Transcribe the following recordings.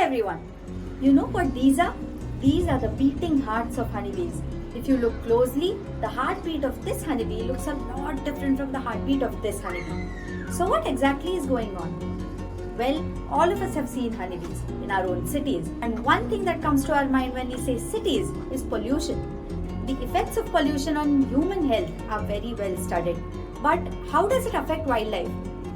everyone. You know what these are? These are the beating hearts of honeybees. If you look closely, the heartbeat of this honeybee looks a lot different from the heartbeat of this honeybee. So what exactly is going on? Well, all of us have seen honeybees in our own cities, and one thing that comes to our mind when we say cities is pollution. The effects of pollution on human health are very well studied. But how does it affect wildlife?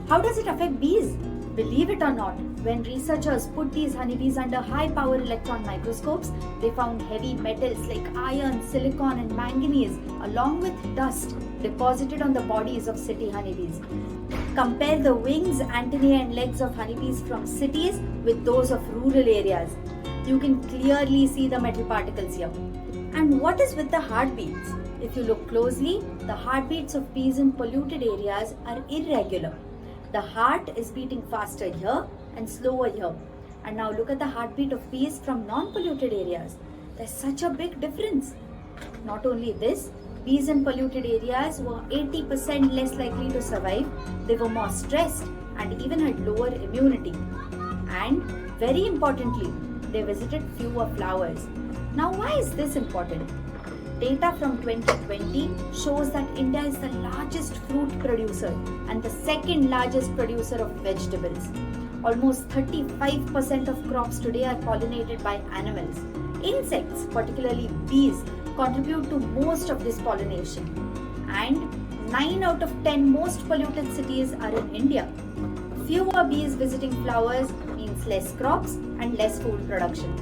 How does it affect bees? Believe it or not, when researchers put these honeybees under high-power electron microscopes, they found heavy metals like iron, silicon and manganese along with dust deposited on the bodies of city honeybees. Compare the wings, antennae and legs of honeybees from cities with those of rural areas. You can clearly see the metal particles here. And what is with the heartbeats? If you look closely, the heartbeats of bees in polluted areas are irregular. The heart is beating faster here and slower here. And now look at the heartbeat of bees from non-polluted areas. There's such a big difference. Not only this, bees in polluted areas were 80% less likely to survive. They were more stressed and even had lower immunity. And very importantly, they visited fewer flowers. Now why is this important? Data from 2020 shows that India is the largest fruit producer and the second largest producer of vegetables. Almost 35% of crops today are pollinated by animals. Insects, particularly bees, contribute to most of this pollination. And 9 out of 10 most polluted cities are in India. Fewer bees visiting flowers means less crops and less food production.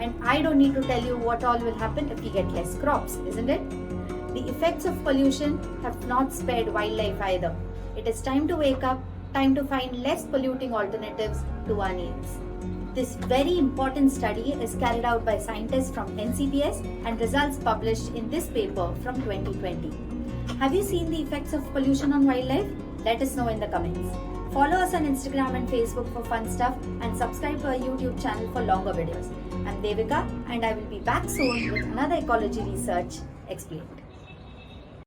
And I don't need to tell you what all will happen if we get less crops, isn't it? The effects of pollution have not spared wildlife either. It is time to wake up, time to find less polluting alternatives to our needs. This very important study is carried out by scientists from NCBS and results published in this paper from 2020. Have you seen the effects of pollution on wildlife? Let us know in the comments. Follow us on Instagram and Facebook for fun stuff and subscribe to our YouTube channel for longer videos. I'm Devika and I will be back soon with another ecology research explained.